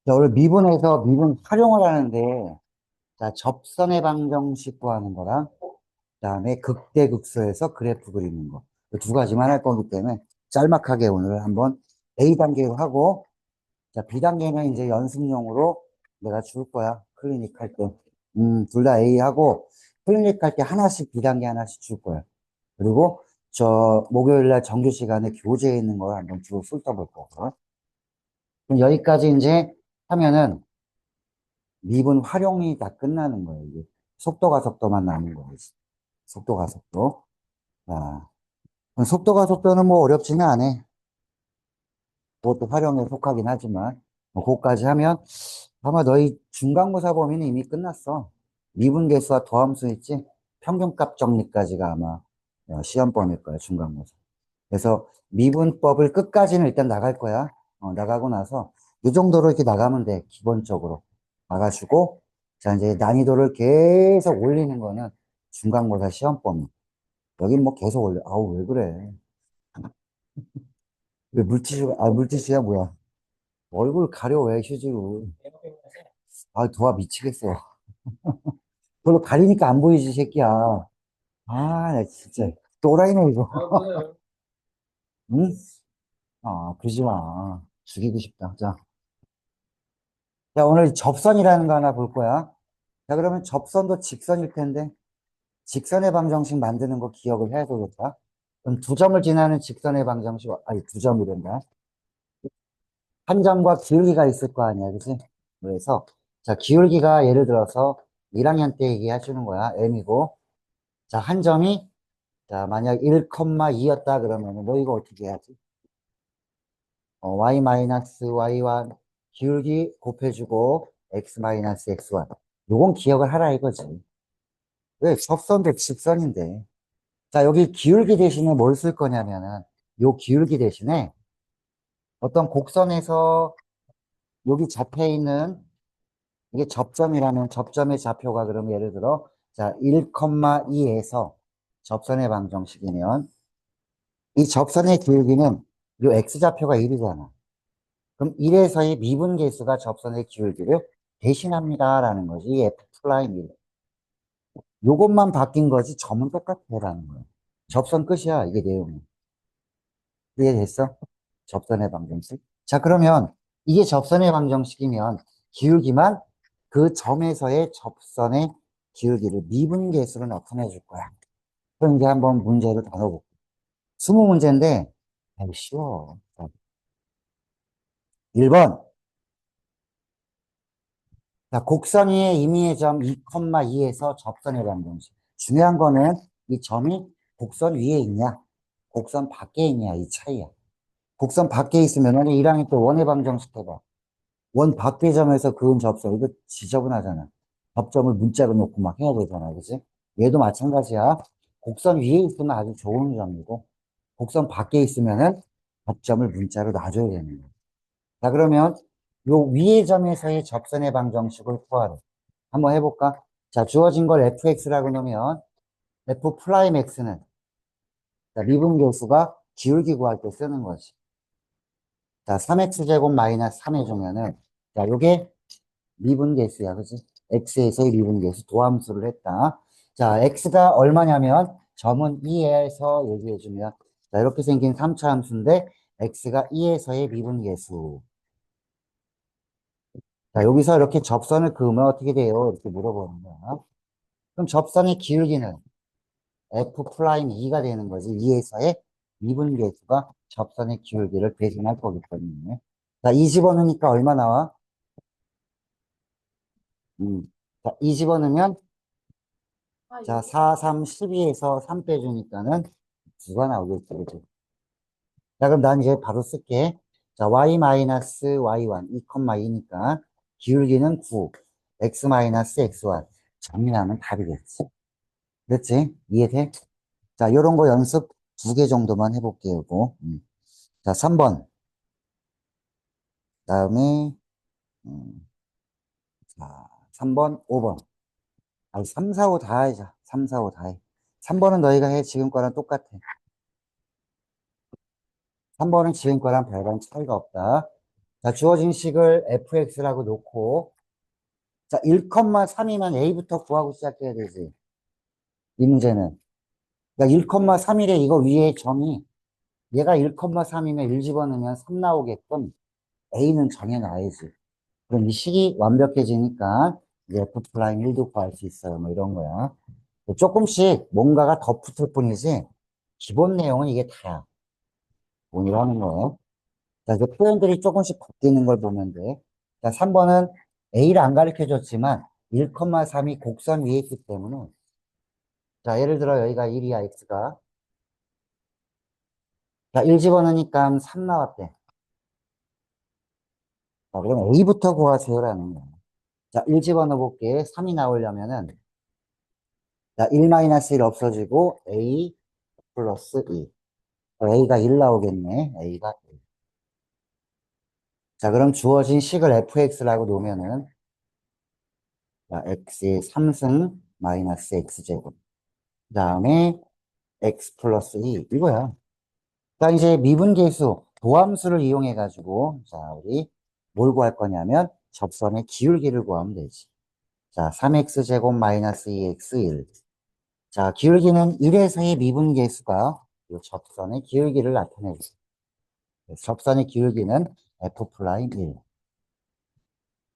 자, 오늘 미분에서 미분 활용을 하는데, 자, 접선의 방정식 구하는 거랑, 그다음에 극대극소에서 그래프 그리는 거. 그 두 가지만 할 거기 때문에 짤막하게 오늘 한번 A 단계로 하고, 자, B 단계는 이제 연습용으로 내가 줄 거야. 클리닉 할 때. 둘 다 A 하고, 클리닉 할 때 하나씩 B 단계 하나씩 줄 거야. 그리고 저 목요일 날 정규 시간에 교재에 있는 걸 한번 쭉 훑어볼 거고. 그럼 여기까지 이제 하면은 미분 활용이 다 끝나는 거예요. 이게 속도가 속도만 남은 거예요. 속도가 속도. 자, 그럼 속도가 속도는 뭐 어렵지는 않아. 그것도 활용에 속하긴 하지만 뭐 그거까지 하면 아마 너희 중간고사 범위는 이미 끝났어. 미분계수와 도함수 있지? 평균값 정리까지가 아마 시험 범위일 거야, 중간고사. 그래서 미분법을 끝까지는 일단 나갈 거야. 나가고 나서 이 정도로 이렇게 나가면 돼. 기본적으로. 나가시고, 자, 이제 난이도를 계속 올리는 거는 중간고사 시험 범위. 여긴 뭐 계속 올려. 아우, 왜 그래. 왜 물티슈, 물티슈야, 뭐야. 얼굴 가려, 왜, 휴지로. 아, 도와 미치겠어. 그걸로 가리니까 안 보이지, 새끼야. 나 진짜. 또라이네, 이거. 응? 그러지 마. 죽이고 싶다. 자. 자, 오늘 접선이라는 거 하나 볼 거야. 자, 그러면 접선도 직선일 텐데, 직선의 방정식 만드는 거 기억을 해야 되겠다. 그럼 두 점을 지나는 직선의 방정식, 아니, 두 점이 된다. 한 점과 기울기가 있을 거 아니야, 그치? 그래서, 자, 기울기가 예를 들어서 1학년 때 얘기해주는 거야, m이고. 자, 한 점이, 자, 만약 1,2였다 그러면 너 이거 어떻게 해야지? y-y1 기울기 곱해주고 x-x1. 요건 기억을 하라 이거지. 왜? 접선도 직선인데. 자, 여기 기울기 대신에 뭘 쓸 거냐면은, 요 기울기 대신에 어떤 곡선에서 여기 잡혀 있는, 이게 접점이라면 접점의 좌표가 그럼 예를 들어, 자, 1,2에서 접선의 방정식이면, 이 접선의 기울기는 요 x좌표가 1이잖아. 그럼 1에서의 미분계수가 접선의 기울기를 대신합니다라는 거지. 이 f 프라임 1. 요것만 바뀐 거지 점은 똑같아라는 거야. 접선 끝이야, 이게 내용이. 이해됐어? 접선의 방정식. 자, 그러면 이게 접선의 방정식이면 기울기만 그 점에서의 접선의 기울기를 미분계수로 나타내 줄 거야. 그럼 이제 한번 문제를 다 넣어볼게. 20문제인데, 아유, 쉬워. 자, 1번. 자, 곡선 위의 임의의 점 2,2에서 접선의 방정식. 중요한 거는 이 점이 곡선 위에 있냐, 곡선 밖에 있냐, 이 차이야. 곡선 밖에 있으면 1항에 또 원의 방정식 해봐. 원 밖의 점에서 그은 접선. 이거 지저분하잖아. 접점을 문자로 놓고 막 해야 되잖아. 그치? 얘도 마찬가지야. 곡선 위에 있으면 아주 좋은 점이고, 곡선 밖에 있으면은 접점을 문자로 놔줘야 되는 거야. 자, 그러면 요 위의 점에서의 접선의 방정식을 구하래. 한번 해볼까? 자, 주어진 걸 fx라고 놓으면 f 프라임 x는 자, 미분계수가 기울기 구할 때 쓰는 거지. 자, 3x제곱 마이너스 3 해주면은 자, 요게 미분계수야, 그지? x에서의 미분계수 도함수를 했다. 자, x가 얼마냐면 점은 2에서 얘기해주면 자, 이렇게 생긴 3차 함수인데 x가 2에서의 미분계수. 자, 여기서 이렇게 접선을 그으면 어떻게 돼요? 이렇게 물어보는 거야. 그럼 접선의 기울기는 f 프라임 2가 되는 거지. 2에서의 미분계수가 접선의 기울기를 대신할 거기 때문에. 자, 2 집어넣으니까 얼마 나와? 자, 2 집어넣으면 자, 4, 3, 12에서 3 빼주니까는 9가 나오겠지. 그지? 자, 그럼 난 이제 바로 쓸게. 자, y-y1, 2,2니까 기울기는 9, x-x1. 정리하면 답이겠지. 그렇지? 이해돼? 자, 요런 거 연습 2개 정도만 해볼게요, 이거. 자, 3번. 다음에, 음, 자, 3번, 5번. 3, 4, 5 다 하자. 3, 4, 5 다 해. 3번은 너희가 해. 지금 거랑 똑같아. 3번은 지금 거랑 별반 차이가 없다. 자, 주어진 식을 fx라고 놓고, 자, 1,3이면 a부터 구하고 시작해야 되지. 이 문제는. 그러니까 1,3이래 이거 위에 점이, 얘가 1,3이면 1 집어넣으면 3 나오게끔 a는 정해놔야지. 그럼 이 식이 완벽해지니까 이제 f 프라임 1도 구할 수 있어요. 뭐 이런 거야. 조금씩 뭔가가 더 붙을 뿐이지, 기본 내용은 이게 다야. 오늘 하는 거예요. 자, 그 표현들이 조금씩 바뀌는 걸 보면 돼. 자, 3번은 A를 안 가르쳐 줬지만 1,3이 곡선 위에 있기 때문에, 자, 예를 들어 여기가 1이야, X가. 자, 1 집어넣으니까 3 나왔대. 자, 그럼 A부터 구하세요라는 거야. 자, 1 집어넣어 볼게. 3이 나오려면은, 자, 1-1 없어지고 A 플러스 2. A가 1 나오겠네. A가 1. 자, 그럼 주어진 식을 fx라고 놓으면은, 자, x의 3승 마이너스 x제곱. 그 다음에 x 플러스 2. 이거야. 자, 이제 미분계수, 도함수를 이용해가지고, 자, 우리 뭘 구할 거냐면, 접선의 기울기를 구하면 되지. 자, 3x제곱 마이너스 2x 1. 자, 기울기는 1에서의 미분계수가 이 접선의 기울기를 나타내지. 접선의 기울기는 f 플라임 1.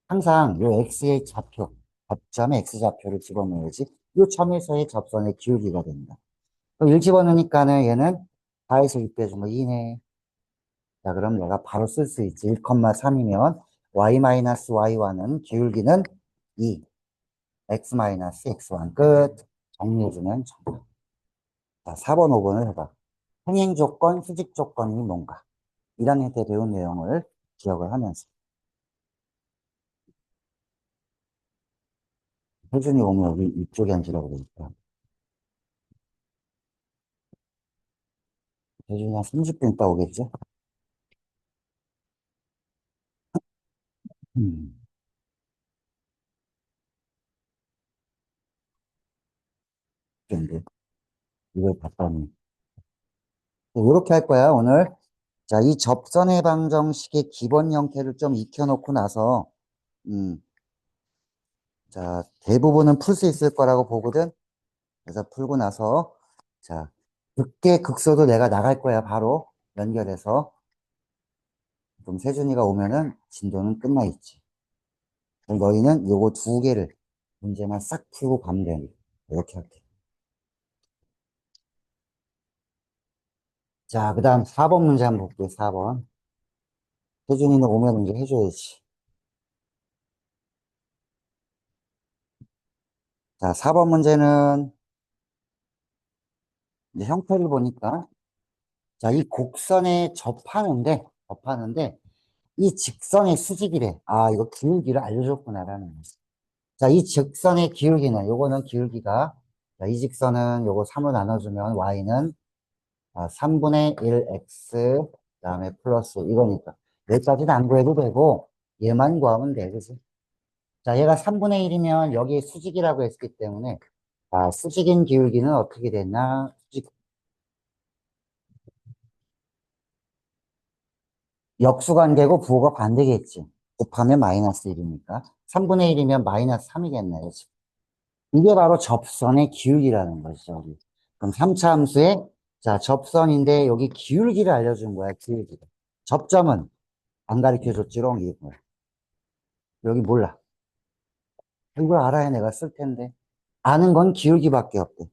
항상 요 x의 좌표, 접점의 x좌표를 집어넣어야지 요 점에서의 접선의 기울기가 된다. 그럼 1 집어넣으니까는 얘는 4에서 6 빼주면 2네. 자, 그럼 내가 바로 쓸 수 있지. 1,3이면 y-y1은 기울기는 2, x-x1 끝. 정리해주면 정답. 자, 4번, 5번을 해봐. 행행 조건, 수직 조건이 뭔가. 1학년 때 배운 내용을 기억을 하면서. 혜준이 오면 여기 이쪽에 앉으라고 그러니까. 혜준이 한 30분 있다 오겠죠? 음, 근데 이걸 봤더니. 이렇게 할 거야, 오늘. 자, 이 접선의 방정식의 기본 형태를 좀 익혀놓고 나서, 음, 자, 대부분은 풀 수 있을 거라고 보거든. 그래서 풀고 나서, 자, 극계 극소도 내가 나갈 거야, 바로. 연결해서. 그럼 세준이가 오면은 진도는 끝나 있지. 그럼 너희는 요거 두 개를 문제만 싹 풀고 가면 되는 거야. 이렇게 할게. 자, 그 다음 4번 문제 한번 볼게요, 4번. 세준이는 오면 이제 해줘야지. 자, 4번 문제는 이제 형태를 보니까, 자, 이 곡선에 접하는데, 이 직선의 수직이래. 아, 이거 기울기를 알려줬구나라는 거지. 자, 이 직선의 기울기는, 요거는 기울기가, 자, 이 직선은 요거 3으로 나눠주면 y는 3분의 1x, 그 다음에 플러스 이거니까. 여기까지는 안 구해도 되고, 얘만 구하면 돼, 그지? 자, 얘가 3분의 1이면 여기에 수직이라고 했기 때문에, 수직인 기울기는 어떻게 됐나? 역수관계고 부호가 반대겠지. 곱하면 마이너스 1이니까. 3분의 1이면 마이너스 3이겠네. 그치? 이게 바로 접선의 기울기라는 것이죠. 우리. 그럼 3차 함수의, 자, 접선인데 여기 기울기를 알려준 거야. 기울기. 접점은 안 가르쳐 줬지롱. 이거. 여기 몰라. 이걸 알아야 내가 쓸 텐데. 아는 건 기울기밖에 없대.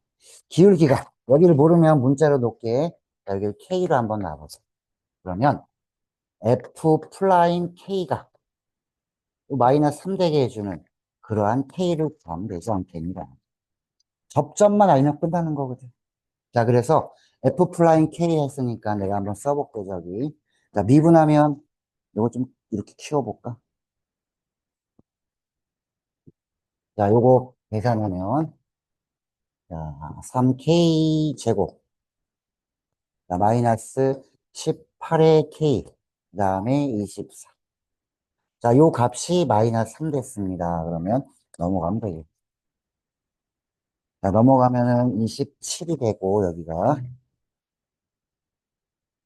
기울기가. 여기를 모르면 문자로 놓게. 자, 여기 K로 한번 놔보자. 그러면 F 플라임 K가 마이너스 3 되게 해주는 그러한 K를 구하면 되지 않겠니까? 접점만 알면 끝나는 거거든. 자, 그래서 F 플라임 K 했으니까 내가 한번 써볼게, 저기. 자, 미분하면 요거 좀 이렇게 키워볼까? 자, 요거 계산하면, 자, 3K 제곱, 자, 마이너스 18의 K, 그 다음에 24. 자, 요 값이 마이너스 3 됐습니다. 그러면 넘어가면 되겠다. 자, 넘어가면은 27이 되고, 여기가.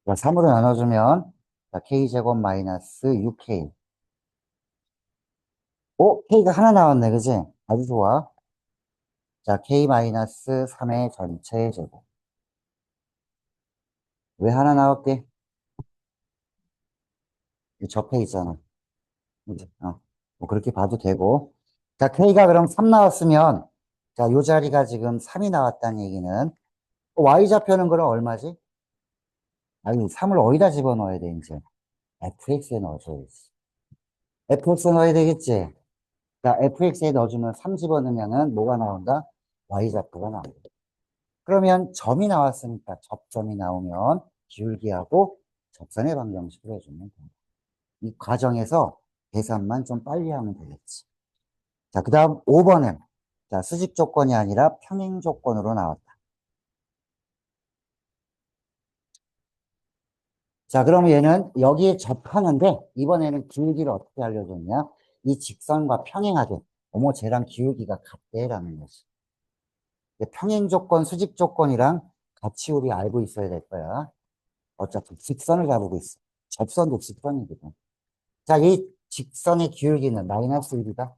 3으로 나눠주면, 자, k제곱 마이너스 6k. 오, k가 하나 나왔네, 그지? 아주 좋아. 자, k 마이너스 3의 전체 제곱. 왜 하나 나올게? 이 접해 있잖아. 그지? 뭐 그렇게 봐도 되고. 자, k가 그럼 3 나왔으면, 자, 요 자리가 지금 3이 나왔다는 얘기는, y좌표는 그럼 얼마지? 아니, 3을 어디다 집어넣어야 돼, 이제? fx에 넣어줘야지. fx 넣어야 되겠지? 자, fx에 넣어주면 3 집어넣으면은 뭐가 나온다? y좌표가 나온다. 그러면 점이 나왔으니까 접점이 나오면 기울기하고 접선의 방정식을 해주면 돼. 이 과정에서 계산만 좀 빨리 하면 되겠지. 자, 그 다음 5번은 자, 수직 조건이 아니라 평행 조건으로 나왔다. 자, 그럼 얘는 여기에 접하는데 이번에는 기울기를 어떻게 알려줬냐? 이 직선과 평행하게 어머 쟤랑 기울기가 같대라는 거지. 평행 조건, 수직 조건이랑 같이 우리 알고 있어야 될 거야. 어차피 직선을 잡고 있어. 접선도 직선이거든. 자, 이 직선의 기울기는 마이너스 1이다.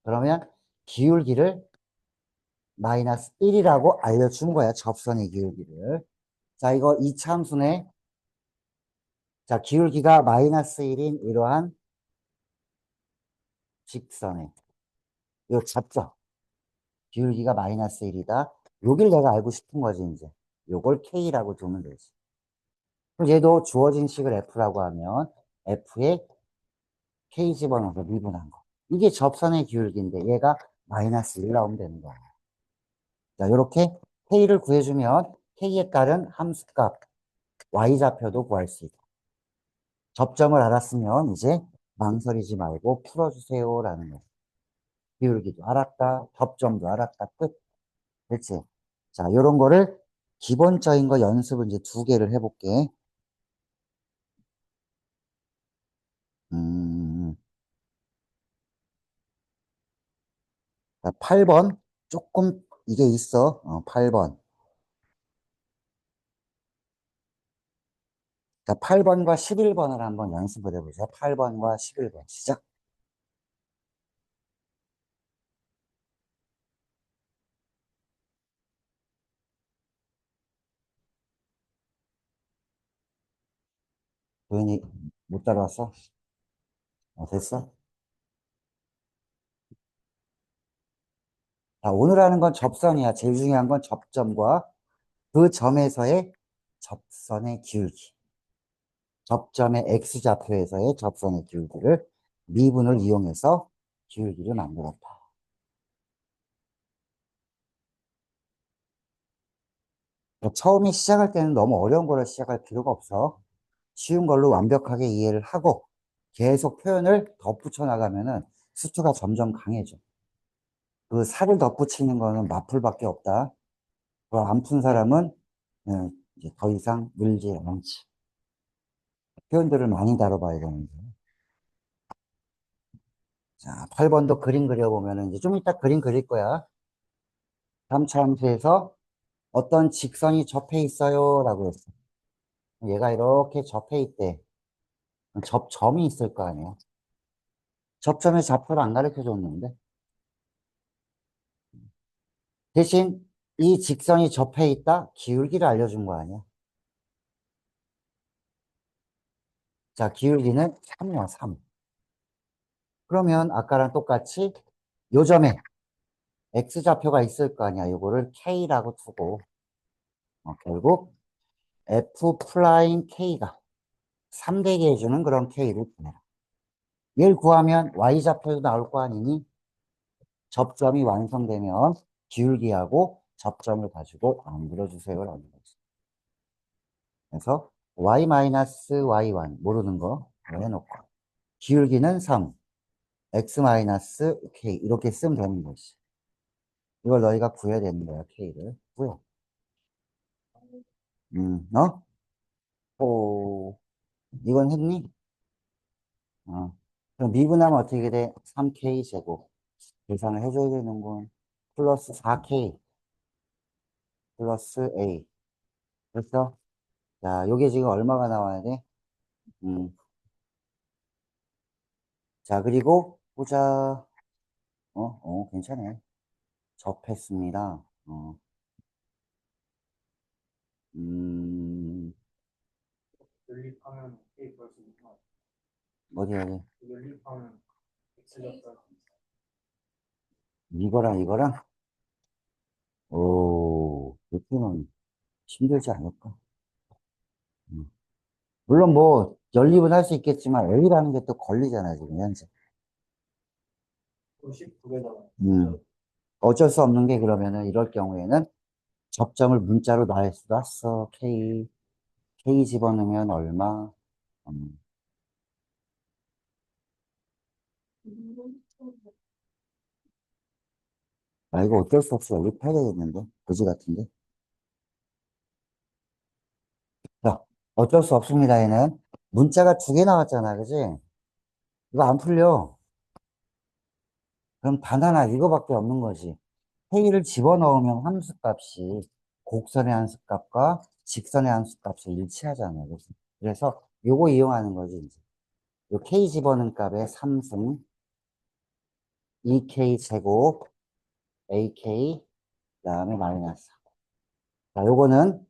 그러면 기울기를 마이너스 1이라고 알려준 거야. 접선의 기울기를. 자, 이거 이차함수네. 자, 기울기가 마이너스 1인 이러한 직선에. 이거 잡죠? 기울기가 마이너스 1이다. 여길 내가 알고 싶은 거지, 이제. 요걸 K라고 두면 되지. 그럼 얘도 주어진 식을 F라고 하면 F에 K 집어넣어서 미분한 거. 이게 접선의 기울기인데 얘가 마이너스 1 나오면 되는 거야. 자, 요렇게 K를 구해주면 K에 따른 함수값 Y좌표도 구할 수 있고 접점을 알았으면 이제 망설이지 말고 풀어주세요 라는 거. 기울기도 알았다. 접점도 알았다. 끝. 됐지? 자, 요런 거를 기본적인 거 연습을 이제 2개를 해볼게. 음, 자, 8번. 조금 이게 있어. 8번. 자, 8번과 11번을 한번 연습을 해보자. 8번과 11번. 시작. 도현이 못 따라왔어? 됐어? 자, 오늘 하는 건 접선이야. 제일 중요한 건 접점과 그 점에서의 접선의 기울기. 접점의 X좌표에서의 접선의 기울기를 미분을 이용해서 기울기를 만들었다. 처음에 시작할 때는 너무 어려운 거를 시작할 필요가 없어. 쉬운 걸로 완벽하게 이해를 하고 계속 표현을 덧붙여 나가면은 수투가 점점 강해져. 그 살을 덧붙이는 거는 마풀밖에 없다. 안 푼 사람은 이제 더 이상 늘지 않지. 표현들을 많이 다뤄봐야 되는데. 자, 8번도 그림 그려보면은 이제 좀 이따 그림 그릴 거야. 3차 함수에서 어떤 직선이 접해 있어요 라고 했어. 얘가 이렇게 접해 있대. 접점이 있을 거 아니야. 접점의 좌표를 안 가르쳐 줬는데. 대신 이 직선이 접해 있다? 기울기를 알려준 거 아니야. 자, 기울기는 3이야, 3. 그러면 아까랑 똑같이 요 점에 X좌표가 있을 거 아니야. 요거를 K라고 두고 결국 F 프라임 K가 3되게 해주는 그런 K를 구해라. 얘를 구하면 Y좌표도 나올 거 아니니 접점이 완성되면 기울기하고 접점을 가지고 만들어주세요라는 거지. 그래서 Y-Y1 모르는 거 해놓고 기울기는 3, X-K 이렇게 쓰면 되는 거지. 이걸 너희가 구해야 되는 거야, K를. 구해. 어? 이건 했니? 어. 그럼 미분하면 어떻게 돼? 3K 제곱. 계산을 해줘야 되는군. 플러스 4K 플러스 A. 됐어? 자, 요게 지금 얼마가 나와야 돼? 음. 자, 그리고 보자. 괜찮아요. 접했습니다. 음, 연립하면 A 구할 수 있는 거 같아요. 어디. 연립하면 X 잡다. 이거랑, 이렇게는 힘들지 않을까? 음. 물론 뭐, 연립은 할 수 있겠지만, A라는 게 또 걸리잖아요, 지금, 현재. 19개잖아요. 어쩔 수 없는 게 그러면은, 이럴 경우에는 접점을 문자로 놨어. K 집어넣으면 얼마? 음, 이거 어쩔 수 없이 연립해야 되겠는데? 그지 같은데? 자, 어쩔 수 없습니다, 얘는. 문자가 두 개 나왔잖아, 그지? 이거 안 풀려. 그럼 단 하나, 이거밖에 없는 거지. K를 집어넣으면 함수값이 곡선의 함수값과 직선의 함수값이 일치하잖아요. 그래서 요거 이용하는 거지, 이제. 요 K 집어넣은 값의 3승, 2K 제곱, AK, 그 다음에 마이너스. 자, 요거는,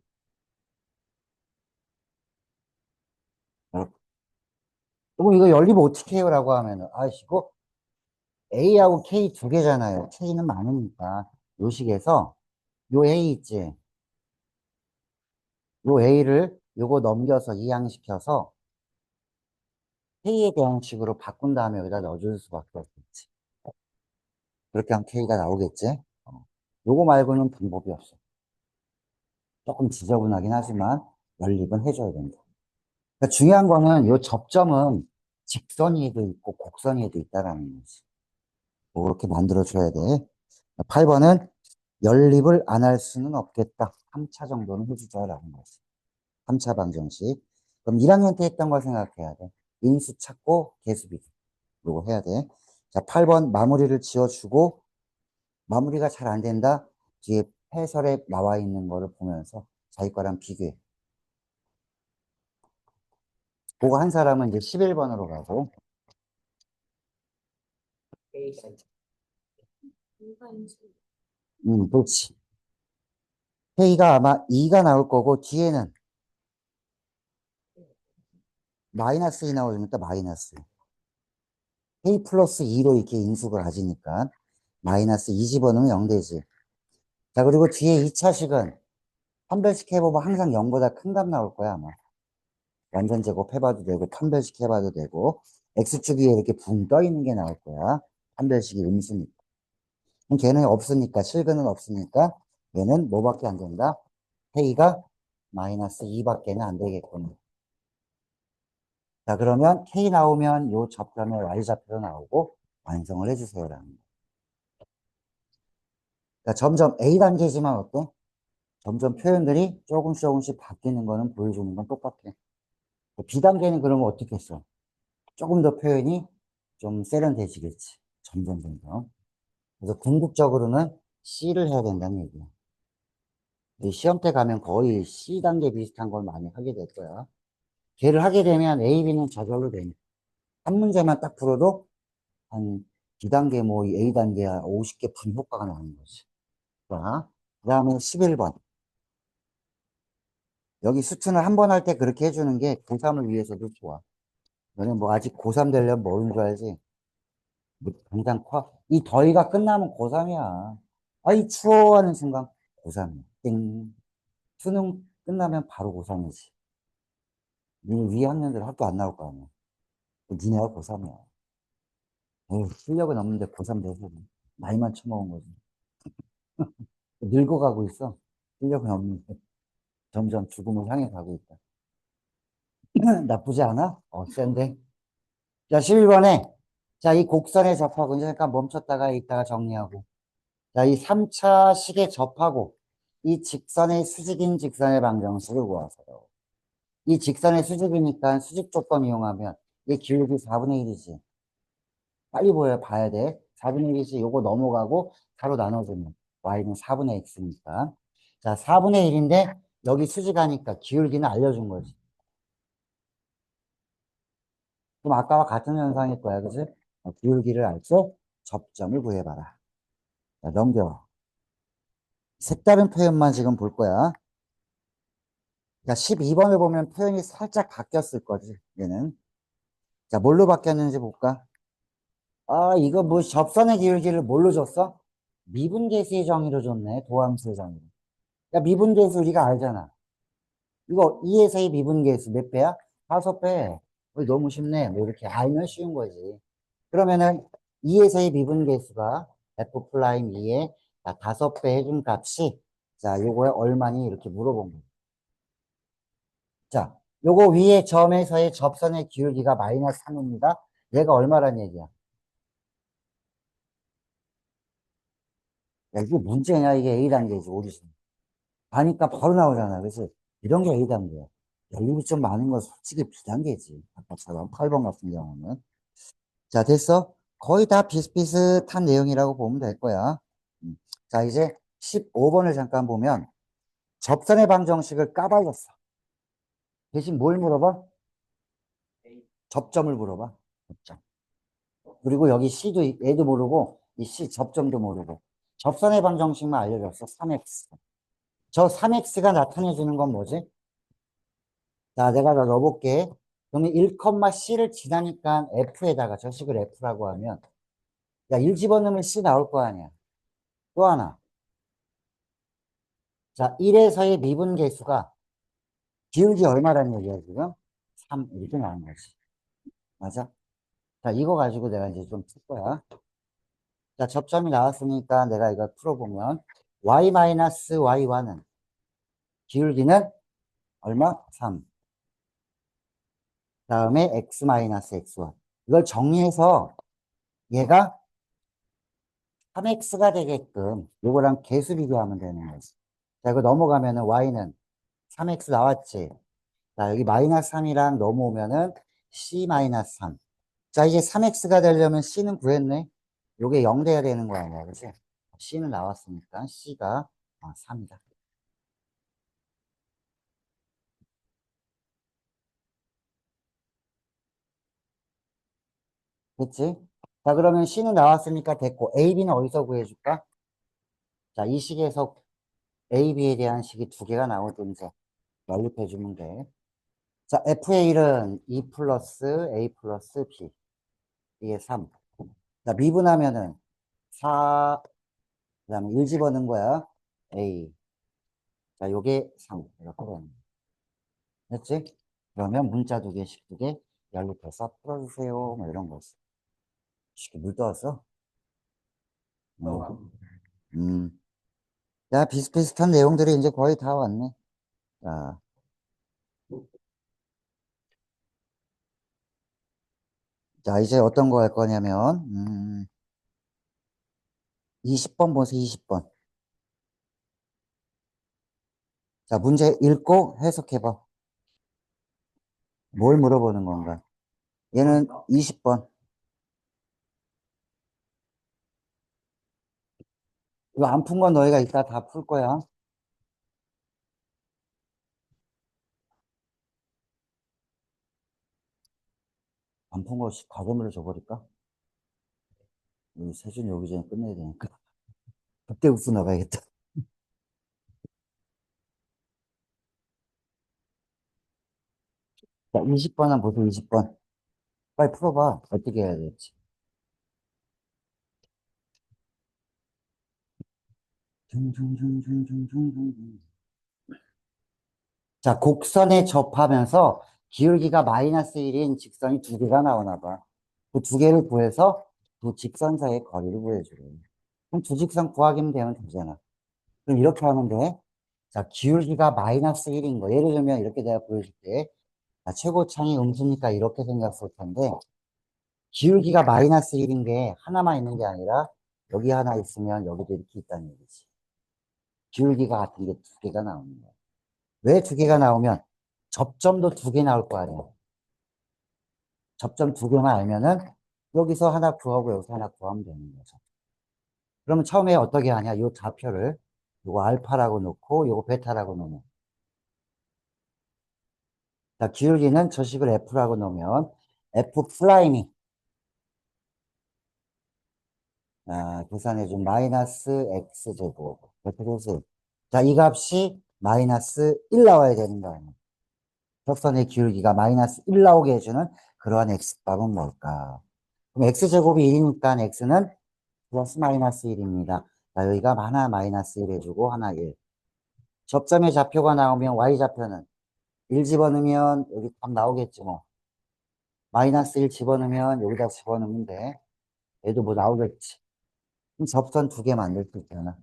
이거 연립 어떻게 해요? 라고 하면은, 이거 A하고 K 두 개잖아요. K는 많으니까. 요 식에서, 요 A 있지? 요 A를 요거 넘겨서 이항시켜서 K에 대한 식으로 바꾼 다음에 여기다 넣어줄 수밖에 없겠지. 그렇게 하면 K가 나오겠지? 요거 말고는 방법이 없어. 조금 지저분하긴 하지만 연립은 해줘야 된다. 그러니까 중요한 거는 요 접점은 직선위에도 있고 곡선위에도 있다라는 거지. 뭐 그렇게 만들어줘야 돼. 8번은 연립을 안 할 수는 없겠다. 3차 정도는 해주자라는 거지. 3차 방정식. 그럼 1학년 때 했던 걸 생각해야 돼. 인수 찾고 계수비. 이거 해야 돼. 자, 8번 마무리를 지어주고 마무리가 잘 안 된다. 뒤에 해설에 나와 있는 거를 보면서 자기 거랑 비교해. 그거 한 사람은 이제 11번으로 가고. 그렇지. K가 아마 2가 나올 거고 뒤에는 마이너스 2 나오니까 마이너스. K 플러스 2로 이렇게 인수가 가지니까 마이너스 2 집어넣으면 0 되지. 자, 그리고 뒤에 2차식은 판별식 해보면 항상 0보다 큰 값 나올 거야, 아마. 완전 제곱 해봐도 되고, 판별식 해봐도 되고, X축 위에 이렇게 붕 떠 있는 게 나올 거야. 판별식이 음수니까. 그럼 걔는 없으니까, 실근은 없으니까, 얘는 뭐밖에 안 된다? K가 마이너스 2밖에는 안 되겠군. 자, 그러면 K 나오면 요 접점의 Y좌표로 나오고, 완성을 해주세요라는 거. 그러니까 점점 A 단계지만 어때? 점점 표현들이 조금씩 바뀌는 거는 보여주는 건 똑같아. B 단계는 그러면 어떻게 했어? 조금 더 표현이 좀 세련돼지겠지. 점점. 그래서 궁극적으로는 C를 해야 된다는 얘기야. 이 시험 때 가면 거의 C 단계 비슷한 걸 많이 하게 될 거야. 걔를 하게 되면 A, B는 저절로 되니. 한 문제만 딱 풀어도 한 B 단계 뭐 A 단계야 50개 푼 효과가 나는 거지. 자, 그 다음에 11번. 여기 수준을 한 번 할 때 그렇게 해주는 게 고3을 위해서도 좋아. 너는 뭐 아직 고3 되려면 모르는 줄 알지? 뭐 당장 이 더위가 끝나면 고3이야. 아이 추워 하는 순간 고3이야. 땡. 수능 끝나면 바로 고3이지. 니 위 학년들 학교 안 나올 거 아니야. 니네가 고3이야. 실력은 없는데 고3 돼서 나이만 처먹은 거지. 늙어가고 있어. 실력은 없는데 점점 죽음을 향해 가고 있다. 나쁘지 않아? 센데. 자, 11번에 자, 이 곡선에 접하고 이제 잠깐 멈췄다가 이따가 정리하고. 자, 이 3차 식에 접하고 이 직선의 수직인 직선의 방정식을 구하세요. 이 직선의 수직이니까 수직 조건 이용하면 이 기울기 4분의 1이지. 빨리 봐야 돼. 4분의 1이지. 요거 넘어가고 가로 나눠주면 y는 4분의 x니까. 자, 4분의 1인데 여기 수직하니까 기울기는 알려준 거지. 그럼 아까와 같은 현상일 거야, 그지? 기울기를 알 때 접점을 구해봐라. 자, 넘겨. 색다른 표현만 지금 볼 거야. 자, 12번을 보면 표현이 살짝 바뀌었을 거지, 얘는. 자, 뭘로 바뀌었는지 볼까? 아, 이거 뭐 접선의 기울기를 뭘로 줬어? 미분계수의 정의로 줬네, 도함수의 정의로. 야, 미분계수 우리가 알잖아. 이거 2에서의 미분계수 몇 배야? 5배. 너무 쉽네. 뭐 이렇게 알면 쉬운 거지. 그러면은 2에서의 미분계수가 f 프라임 2에 5배 해준 값이 자, 요거에 얼마니 이렇게 물어본 거야. 자, 요거 위에 점에서의 접선의 기울기가 마이너스 3입니다. 얘가 얼마란 얘기야? 야, 이게 문제냐? 이게 A단계지, 오리진. 하니까 바로 나오잖아. 그래서 이런 게 A단계야. 연립이 좀 많은 건 솔직히 B단계지. 아까처럼 8번 같은 경우는. 자, 됐어? 거의 다 비슷비슷한 내용이라고 보면 될 거야. 음. 자, 이제 15번을 잠깐 보면 접선의 방정식을 까발렸어. 대신 뭘 물어봐? 접점을 물어봐. 접점. 그리고 여기 C도 얘도 모르고 이 C 접점도 모르고 접선의 방정식만 알려줬어. 3x. 저 3x가 나타내주는 건 뭐지? 자, 내가 다 넣어볼게. 그러면 1,C를 지나니까 F에다가 저식을 F라고 하면 야, 1 집어넣으면 C 나올 거 아니야. 또 하나. 자, 1에서의 미분계수가 기울기 얼마라는 얘기야, 지금? 3, 이렇게 나온 거지. 맞아? 자, 이거 가지고 내가 이제 좀 풀 거야. 자, 접점이 나왔으니까 내가 이걸 풀어보면 y-y1은 기울기는 얼마? 3. 다음에 x-x1. 이걸 정리해서 얘가 3x가 되게끔 요거랑 계수 비교하면 되는 거지. 자, 이거 넘어가면은 y는 3x 나왔지. 자, 여기 마이너스 3이랑 넘어오면은 c-3. 자, 이제 3x가 되려면 c는 구했네. 요게 0 돼야 되는 거 아니야, 그치? c는 나왔으니까 c가 3이다. 됐지? 자, 그러면 c는 나왔으니까 됐고, a, b는 어디서 구해줄까? 자, 이 식에서 a, b에 대한 식이 두 개가 나오든지 연립해주면 돼. 자, f의 1은 2 플러스 a 플러스 b. 이게 3. 자, 미분하면은 4, 그 다음에 1 집어넣은 거야. a. 자, 요게 3. 이렇게 되는 거야. 됐지? 그러면 문자 두 개씩 두 개 연립해서 풀어주세요. 뭐 이런 거지. 쉽게 물 떠왔어? 음. 음. 야, 비슷비슷한 내용들이 이제 거의 다 왔네. 자, 자, 이제 어떤 거 할 거냐면, 20번 보세요, 20번. 자, 문제 읽고 해석해봐. 뭘 물어보는 건가? 얘는 20번. 이거 안 푼 건 너희가 이따 다 풀 거야. 안 푼 거 과금으로 줘버릴까? 우리 세준이 오기 전에 끝내야 되니까. 그때 국수 나가야겠다. 자, 20번은 보세요, 20번. 빨리 풀어봐. 어떻게 해야 될지. 둥둥둥둥둥둥둥. 자, 곡선에 접하면서 기울기가 마이너스 1인 직선이 두 개가 나오나 봐. 그 두 개를 구해서 두 직선 사이의 거리를 구해주래. 그럼 두 직선 구하기면 되면 되잖아. 그럼 이렇게 하면 돼. 자, 기울기가 마이너스 1인 거. 예를 들면 이렇게 내가 보여줄게. 자, 최고창이 음수니까 이렇게 생겼을 텐데, 기울기가 마이너스 1인 게 하나만 있는 게 아니라 여기 하나 있으면 여기도 이렇게 있다는 얘기지. 기울기가 같은 게 두 개가 나오는 거야. 왜 두 개가 나오면 접점도 두 개 나올 거 아니야. 접점 두 개만 알면은 여기서 하나 구하고 여기서 하나 구하면 되는 거죠. 그러면 처음에 어떻게 하냐? 요 좌표를 요거 알파라고 놓고 요거 베타라고 놓으면 자, 기울기는 저식을 F라고 놓으면 F 플라임이 계산해준 마이너스 X제곱. 이렇게 되세요. 자, 이 값이 마이너스 1 나와야 되는 거 아니에요. 접선의 기울기가 마이너스 1 나오게 해주는 그러한 X값은 뭘까? 그럼 X제곱이 1이니까 X는 플러스 마이너스 1입니다. 자, 여기가 하나 마이너스 1 해주고 하나 1. 접점의 좌표가 나오면 Y좌표는 1 집어넣으면 여기 딱 나오겠지 뭐. 마이너스 1 집어넣으면 여기다 집어넣으면 돼. 얘도 뭐 나오겠지. 그럼 접선 두 개 만들 수 있잖아.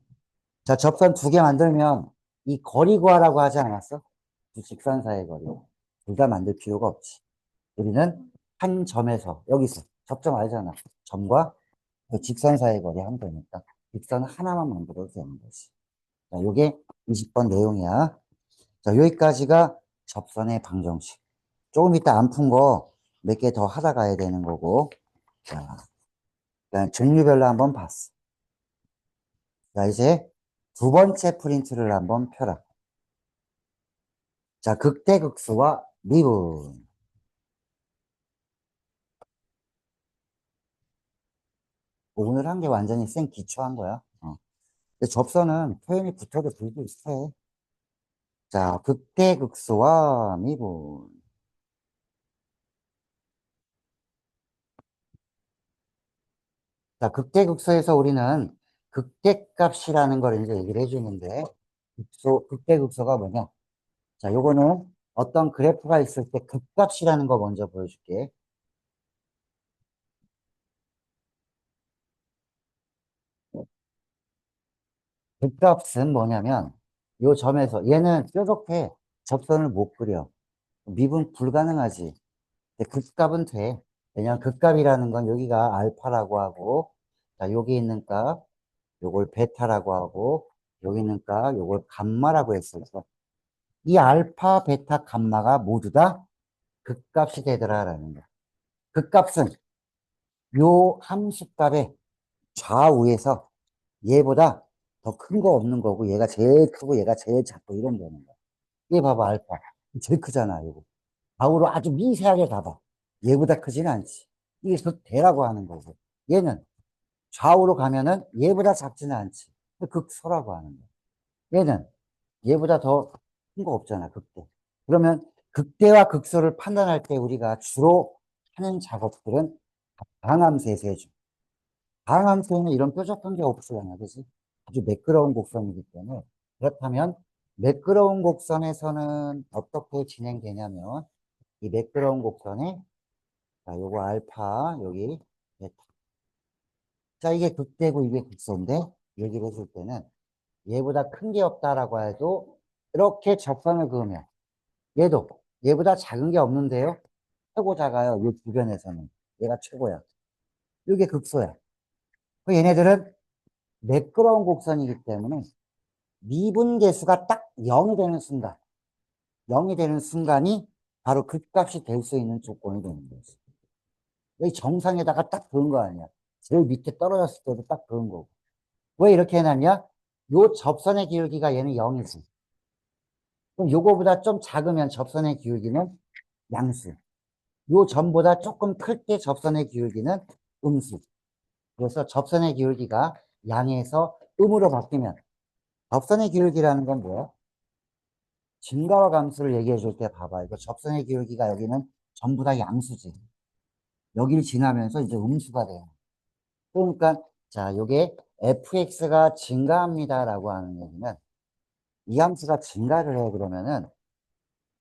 자, 접선 두 개 만들면 이 거리 구하라고 하지 않았어? 두 직선 사이의 거리. 둘 다 만들 필요가 없지. 우리는 한 점에서, 여기서 접점 알잖아. 점과 그 직선 사이의 거리 하면 되니까 직선 하나만 만들어도 되는 거지. 자, 요게 20번 내용이야. 자, 여기까지가 접선의 방정식. 조금 이따 안 푼 거 몇 개 더 하다 가야 되는 거고. 자, 일단 종류별로 한번 봤어. 자, 이제 두 번째 프린트를 한번 펴라. 자, 극대극소와 미분. 오늘 한 게 완전히 생 기초한 거야. 근데 접선은 표현이 붙어도 불비슷해. 자, 극대극소와 미분. 자, 극대극소에서 우리는 극대값이라는 걸 이제 얘기를 해주는데, 극대극소가 뭐냐? 자, 요거는 어떤 그래프가 있을 때 극값이라는 거 먼저 보여줄게. 극값은 뭐냐면, 요 점에서, 얘는 뾰족해. 접선을 못 그려. 미분 불가능하지. 근데 극값은 돼. 왜냐면 극값이라는 건 여기가 알파라고 하고, 자, 여기 있는 값, 요걸 베타라고 하고, 여기 있는 값, 요걸 감마라고 했었어. 이 알파, 베타, 감마가 모두 다 극값이 되더라라는 거야. 극값은 요 함수값의 좌우에서 얘보다 더 큰 거 없는 거고, 얘가 제일 크고, 얘가 제일 작고, 이런 거는 거야. 얘 봐봐, 알파. 제일 크잖아, 이거. 좌우로 아주 미세하게 가봐. 얘보다 크지는 않지. 이게 극대라고 하는 거고. 얘는 좌우로 가면은 얘보다 작지는 않지. 극소라고 하는 거야. 얘는 얘보다 더 큰 거 없잖아, 극대. 그러면 극대와 극소를 판단할 때 우리가 주로 하는 작업들은 방함세에서 해줘. 방함수에는 이런 뾰족한 게 없어요. 그지? 아주 매끄러운 곡선이기 때문에. 그렇다면, 매끄러운 곡선에서는 어떻게 진행되냐면, 이 매끄러운 곡선에, 자, 요거 알파, 여기, 베타. 자, 이게 극대고 이게 극소인데, 얘기를 해줄 때는, 얘보다 큰 게 없다라고 해도, 이렇게 접선을 그으면, 얘도, 얘보다 작은 게 없는데요? 최고 작아요. 이 주변에서는. 얘가 최고야. 이게 극소야. 그 얘네들은 매끄러운 곡선이기 때문에 미분계수가 딱 0이 되는 순간, 0이 되는 순간이 바로 극값이 될 수 있는 조건이 되는 거지. 여기 정상에다가 딱 그은 거 아니야. 제일 밑에 떨어졌을 때도 딱 그은 거고. 왜 이렇게 해놨냐? 요 접선의 기울기가 얘는 0이지. 그럼 요거보다 좀 작으면 접선의 기울기는 양수. 요 점보다 조금 클 때 접선의 기울기는 음수. 그래서 접선의 기울기가 양에서 음으로 바뀌면 접선의 기울기라는 건 뭐야? 증가와 감소를 얘기해 줄 때 봐봐. 이거 접선의 기울기가 여기는 전부 다 양수지. 여기를 지나면서 이제 음수가 돼요. 그러니까, 자, 요게 fx가 증가합니다라고 하는 얘기는 이 함수가 증가를 해. 그러면은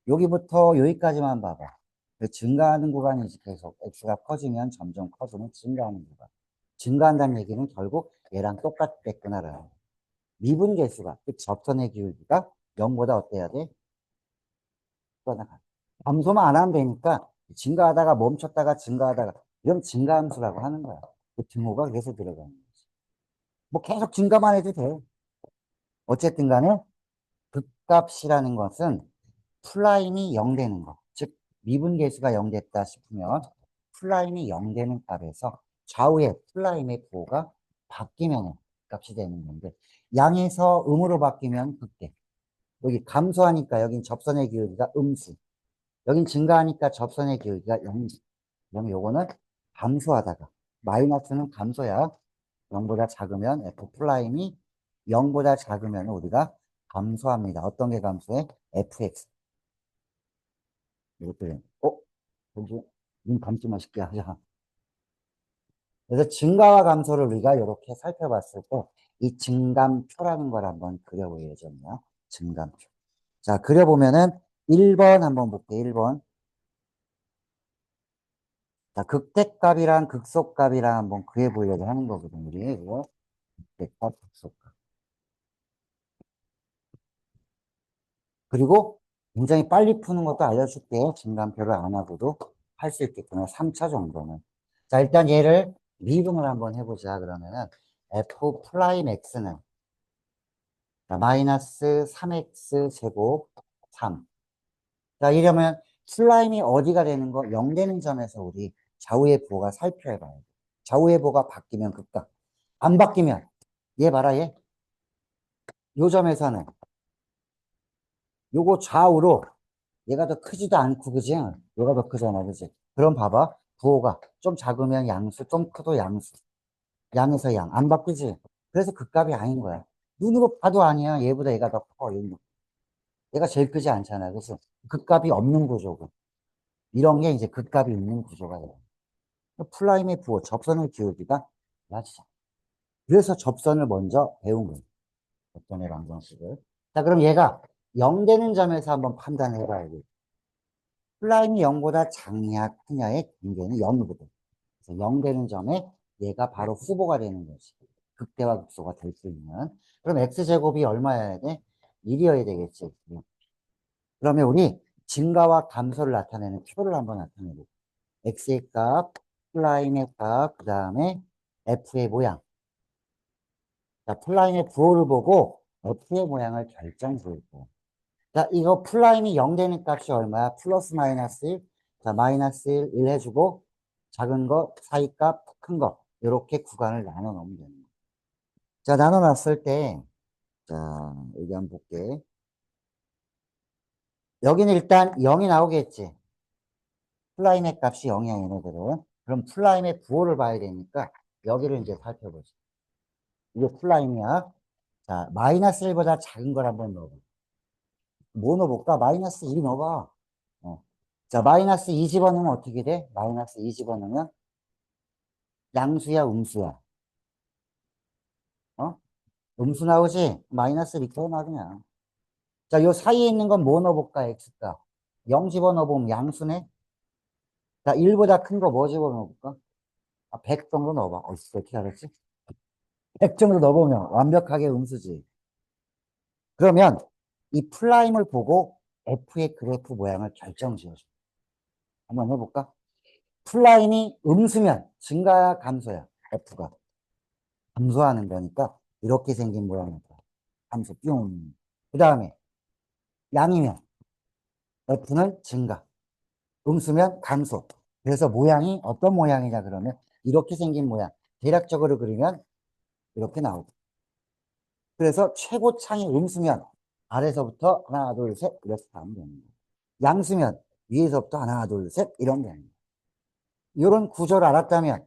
여기부터 여기까지만 봐봐. 그 증가하는 구간이지 계속. x가 커지면 점점 커지면 증가하는 구간. 증가한다는 얘기는 결국 얘랑 똑같겠구나라는. 미분계수가, 그 접선의 기울기가 0보다 어때야 돼? 떠나가. 감소만 안 하면 되니까 증가하다가 멈췄다가 증가하다가 이런 증가함수라고 하는 거야. 그 등호가 그래서 들어가는 거지. 뭐 계속 증가만 해도 돼. 어쨌든 간에 극값이라는 것은 플라임이 0 되는 거. 즉 미분계수가 0 됐다 싶으면 플라임이 0 되는 값에서 좌우에 플라임의 부호가 바뀌면 값이 되는 건데 양에서 음으로 바뀌면 극대. 여기 감소하니까 여긴 접선의 기울기가 음수. 여긴 증가하니까 접선의 기울기가 0. 그러면 요거는 감소하다가, 마이너스는 감소야. 0보다 작으면 f 프라임이 0보다 작으면 우리가 감소합니다. 어떤 게 감소해? fx. 이것도, 뭔지, 눈 감지 마실게 하자. 그래서 증가와 감소를 우리가 이렇게 살펴봤을 때, 이 증감표라는 걸 한번 그려볼 예정이야. 증감표. 자, 그려보면은 1번 한번 볼게요. 1번. 자, 극대값이랑 극소값이랑 한번 그려보려고 하는 거거든요. 우리 이거 극대값, 극소값. 그리고 굉장히 빨리 푸는 것도 알려줄게요. 증감표를 안 하고도 할 수 있겠구나. 3차 정도는. 자, 일단 얘를 미분을 한번 해보자. 그러면은 f 프라임 x는 자, 마이너스 3x 제곱 3. 자, 이러면 플라임이 어디가 되는 거? 0 되는 점에서 우리 좌우의 부호가 살펴봐야 돼. 좌우의 부호가 바뀌면 극각. 안 바뀌면 얘 봐라 얘. 요 점에서는 요거 좌우로 얘가 더 크지도 않고 그지? 얘가 더 크잖아 그지? 그럼 봐봐. 부호가 좀 작으면 양수, 좀 커도 양수. 양에서 양. 안 바뀌지? 그래서 극값이 아닌 거야. 눈으로 봐도 아니야. 얘보다 얘가 더 커. 얘가 제일 크지 않잖아. 그래서 극값이 없는 구조고. 이런 게 이제 극값이 있는 구조가 돼요. 플라임의 부호, 접선의 기울기가 낮죠. 그래서 접선을 먼저 배운 거예요. 접선의 방정식을. 자, 그럼 얘가 0 되는 점에서 한번 판단해 봐야 돼. 플라임이 0보다 작냐, 크냐의 관계는 0이거든. 그래서 0 되는 점에 얘가 바로 후보가 되는 거지. 극대와 극소가 될 수 있는. 그럼 x제곱이 얼마여야 돼? 1이어야 되겠지. 그러면 우리 증가와 감소를 나타내는 표를 한번 나타내볼게요. x의 값, 플라임의 값, 그 다음에 f의 모양. 자, 플라임의 부호를 보고 f의 모양을 결정 지을 거예요. 자, 이거 플라임이 0 되는 값이 얼마야? 플러스 마이너스 1. 자, 마이너스 1 해주고 작은 거, 사이 값, 큰 거. 이렇게 구간을 나눠 놓으면 되는 거예요. 자, 나눠 놨을 때, 자, 여기 한번 볼게. 여기는 일단 0이 나오겠지. 플라임의 값이 0이야, 얘네들은. 그럼 플라임의 부호를 봐야 되니까 여기를 이제 살펴보자. 이게 플라임이야. 자, 마이너스 1보다 작은 걸 한번 넣어봐. 뭐 넣어볼까? 마이너스 2 넣어봐. 어. 자, 마이너스 2 집어넣으면 어떻게 돼? 마이너스 2 집어넣으면 양수야, 음수야? 어? 음수 나오지? 마이너스 이렇게 해놔, 그냥. 자, 요 사이에 있는 건 뭐 넣어볼까? x가. 0 집어넣어보면 양수네? 자, 1보다 큰 거 뭐 집어넣어볼까? 100 정도 넣어봐. 어떻게 알았지? 100 정도 넣어보면 완벽하게 음수지. 그러면 이 플라임을 보고 f의 그래프 모양을 결정 지어줘. 한번 해볼까? 플라임이 음수면 증가야 감소야 f가 감소하는 거니까 이렇게 생긴 모양이다. 감소 뿅. 그 다음에 양이면 f는 증가, 음수면 감소. 그래서 모양이 어떤 모양이냐 그러면 이렇게 생긴 모양. 대략적으로 그리면 이렇게 나오고. 그래서 최고창이 음수면 아래서부터 하나 둘 셋 이렇게 가면 되는 거예요. 양수면 위에서부터 하나 둘 셋 이런 게 아니에요. 이런 구조를 알았다면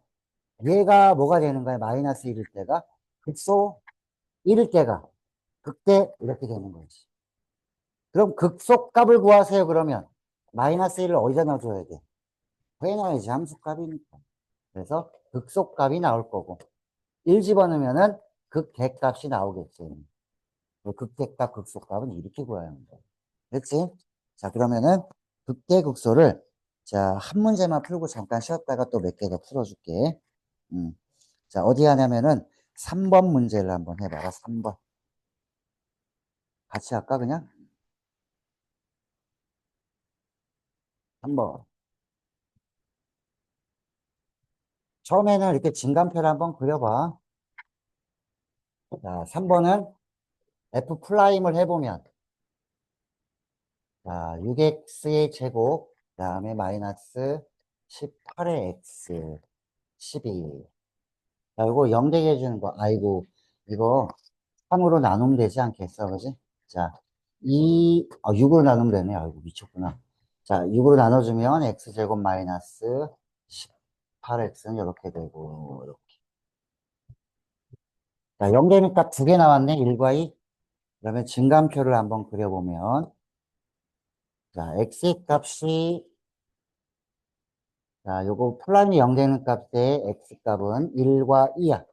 얘가 뭐가 되는 거야? 마이너스 1일 때가 극소 1일 때가 극대 이렇게 되는 거지. 그럼 극소값을 구하세요. 그러면 마이너스 1을 어디다 넣어줘야 돼? 해놔야지 함수값이니까. 그래서 극소값이 나올 거고 1 집어넣으면은 극대값이 나오겠지. 극대값, 극소값은 이렇게 구해야 합니다. 그렇지? 자, 그러면은 극대, 극소를 자, 한 문제만 풀고 잠깐 쉬었다가 또 몇 개 더 풀어줄게. 자, 어디 하냐면은 3번 문제를 한번 해봐라. 3번. 같이 할까, 그냥? 3번. 처음에는 이렇게 진간표를 한번 그려봐. 자, 3번은 F 프라임을 해보면, 자, 6x의 제곱, 그 다음에 마이너스 18의 x, 12. 자, 이거 0 되게 해주는 거. 아이고, 이거 3으로 나누면 되지 않겠어, 그지? 자, 6으로 나누면 되네. 아이고, 미쳤구나. 자, 6으로 나눠주면 x제곱 마이너스 8x는 이렇게 되고, 이렇게. 자, 0되는 값 두 개 나왔네, 1과 2. 그러면 증감표를 한번 그려보면, 자, x의 값이, 자, 요거 플라임이 0되는 값의 x 값은 1과 2야.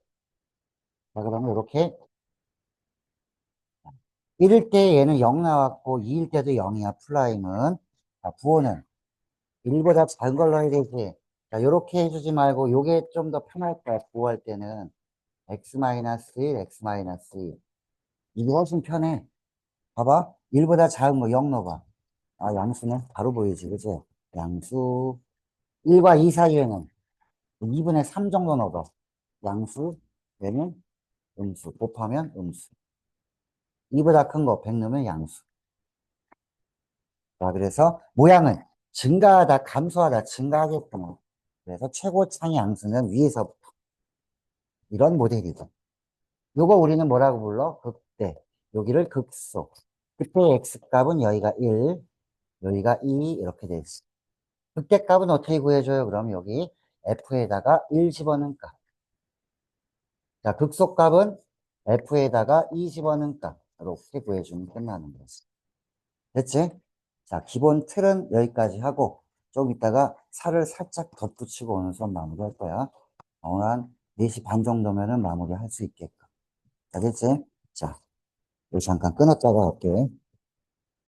자, 그러면 이렇게 1일 때 얘는 0 나왔고 2일 때도 0이야, 플라임은. 자, 부호는 1보다 작은 걸로 해야 되지. 자, 요렇게 해주지 말고 요게 좀 더 편할 거야, 부호할 때는. x-1, x-2. 이게 훨씬 편해. 봐봐. 1보다 작은 거 0 넣어봐. 아, 양수네. 바로 보이지, 그지? 양수. 1과 2 사이에는 2분의 3 정도 넣어봐. 양수. 얘는 음수. 곱하면 음수. 2보다 큰 거 100 넣으면 양수. 자, 그래서 모양은 증가하다, 감소하다, 증가하겠구나. 그래서 최고차의 양수는 위에서부터. 이런 모델이다. 요거 우리는 뭐라고 불러? 극대. 여기를 극소. 그때 x값은 여기가 1, 여기가 2 이렇게 돼 있어. 극대값은 어떻게 구해줘요? 그럼 여기 f에다가 1 집어넣은 값. 자, 극소값은 f에다가 2 집어넣은 값. 이렇게 구해주면 끝나는 거지. 됐지? 자, 기본 틀은 여기까지 하고 좀 이따가 살을 살짝 덧붙이고 오는 수업 마무리할 거야. 오늘 한 4시 반 정도면은 마무리할 수 있게끔. 자, 됐지? 자, 이거 잠깐 끊었다가 할게.